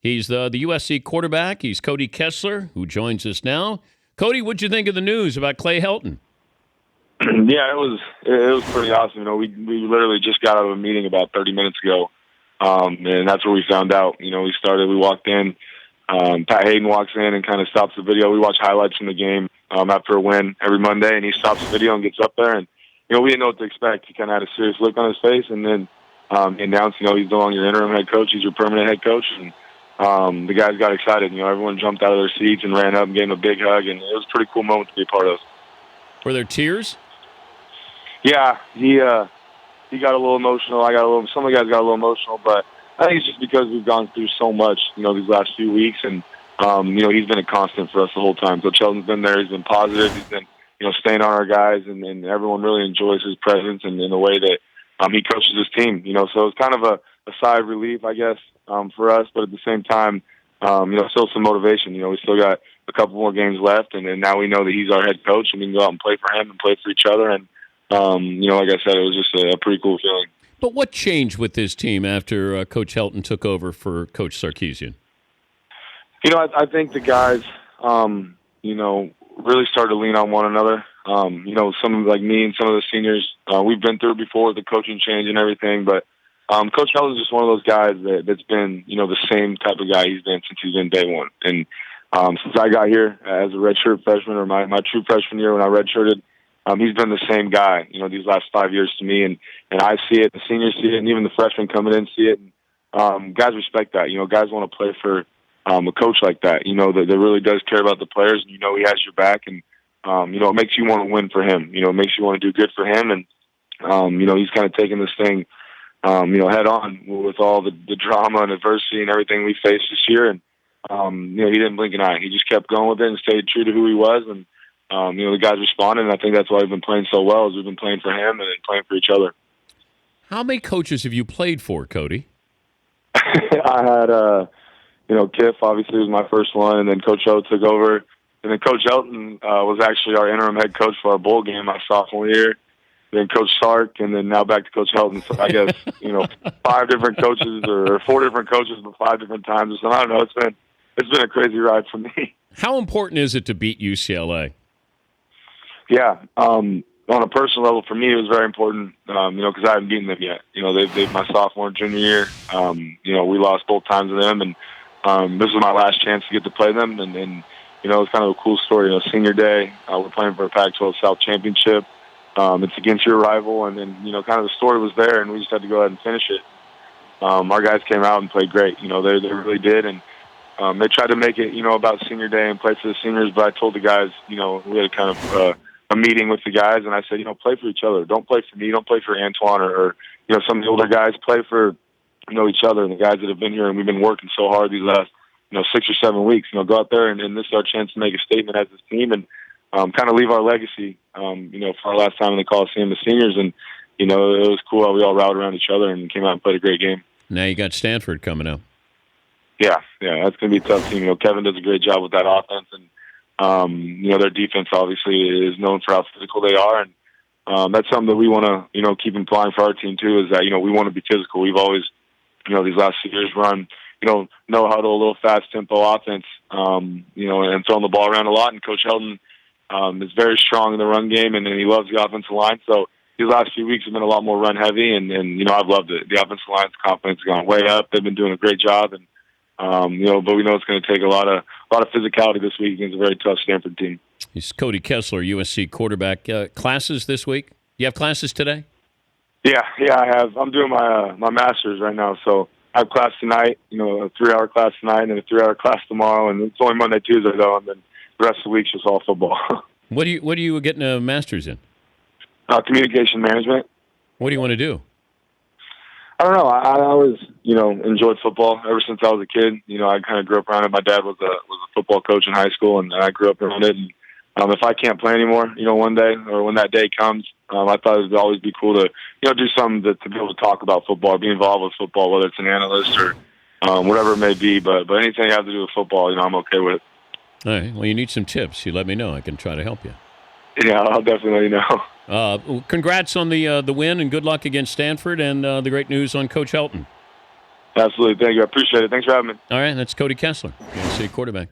He's the USC quarterback. He's Cody Kessler, who joins us now. Cody, what'd you think of the news about Clay Helton? Yeah, it was pretty awesome. We literally just got out of a meeting about 30 minutes ago, and that's where we found out. We walked in. Pat Hayden walks in and kind of stops the video. We watch highlights from the game after a win every Monday, and he stops the video and gets up there. And, we didn't know what to expect. He kind of had a serious look on his face, and then he announced, he's no longer your interim head coach. He's your permanent head coach. And the guys got excited. Everyone jumped out of their seats and ran up and gave him a big hug, and it was a pretty cool moment to be a part of. Were there tears? Yeah, he got a little emotional. Some of the guys got a little emotional, but I think it's just because we've gone through so much, these last few weeks, and he's been a constant for us the whole time. So Sheldon's been there. He's been positive. He's been, staying on our guys, and everyone really enjoys his presence and in the way that he coaches his team. So it's kind of a sigh of relief, I guess, for us, but at the same time, still some motivation. We still got a couple more games left, and now we know that he's our head coach, and we can go out and play for him and play for each other. And like I said, it was just a pretty cool feeling. But what changed with this team after Coach Helton took over for Coach Sarkisian? I think the guys, really started to lean on one another. Some of like me and some of the seniors, we've been through before the coaching change and everything, but Coach Helton's just one of those guys that's been, the same type of guy he's been since he's been day one. And since I got here as a redshirt freshman, or my true freshman year when I redshirted, he's been the same guy, these last 5 years to me. And I see it, the seniors see it, and even the freshmen coming in see it. And guys respect that. Guys want to play for a coach like that, that really does care about the players, and he has your back. And, it makes you want to win for him. It makes you want to do good for him. And, he's kind of taking this thing, head on with all the drama and adversity and everything we faced this year. And, he didn't blink an eye. He just kept going with it and stayed true to who he was. And, the guys responded, and I think that's why we've been playing so well, is we've been playing for him and then playing for each other. How many coaches have you played for, Cody? I had, Kiff obviously was my first one, and then Coach O took over. And then Coach Helton was actually our interim head coach for our bowl game my sophomore year. Then Coach Sark, and then now back to Coach Helton. So I guess, 5 different coaches or 4 different coaches, but 5 different times. So I don't know. It's been a crazy ride for me. How important is it to beat UCLA? Yeah. On a personal level, for me, it was very important, because I haven't beaten them yet. They've my sophomore and junior year. We lost both times to them, and this was my last chance to get to play them. And it's kind of a cool story. Senior day, we're playing for a Pac-12 South championship. It's against your rival, and then, kind of the story was there, and we just had to go ahead and finish it. Our guys came out and played great. They really did, and they tried to make it, about senior day and play for the seniors, but I told the guys, we had kind of a meeting with the guys, and I said, play for each other. Don't play for me. Don't play for Antoine or some of the older guys. Play for, each other and the guys that have been here, and we've been working so hard these last, 6 or 7 weeks. Go out there, and this is our chance to make a statement as this team and kind of leave our legacy, for our last time in the Coliseum, the seniors. And, it was cool how we all rallied around each other and came out and played a great game. Now you got Stanford coming up. Yeah, that's going to be a tough team. Kevin does a great job with that offense, and their defense obviously is known for how physical they are, and that's something that we want to, keep implying for our team too. Is that we want to be physical. We've always, these last few years run, no huddle, a little fast tempo offense, and throwing the ball around a lot. And Coach Helton is very strong in the run game, and he loves the offensive line. So these last few weeks have been a lot more run heavy, and I've loved it. The offensive line's confidence has gone way up. They've been doing a great job, and but we know it's going to take a lot of physicality this week against a very tough Stanford team. He's Cody Kessler, USC quarterback. Classes this week? You have classes today? Yeah, I have. I'm doing my master's right now, so I have class tonight. A 3-hour class tonight, and then a 3-hour class tomorrow, and it's only Monday, Tuesday though, and then the rest of the week's just all football. What are you getting a master's in? Communication management. What do you want to do? I don't know. I always, enjoyed football ever since I was a kid. I kind of grew up around it. My dad was a football coach in high school, and I grew up around it. And if I can't play anymore, one day or when that day comes, I thought it would always be cool to, do something to be able to talk about football, be involved with football, whether it's an analyst or whatever it may be. But anything you have to do with football, I'm okay with it. All right. Well, you need some tips. You let me know. I can try to help you. Yeah, I'll definitely let you know. Congrats on the win, and good luck against Stanford, and the great news on Coach Helton. Absolutely. Thank you. I appreciate it. Thanks for having me. All right, that's Cody Kessler, Kansas City quarterback.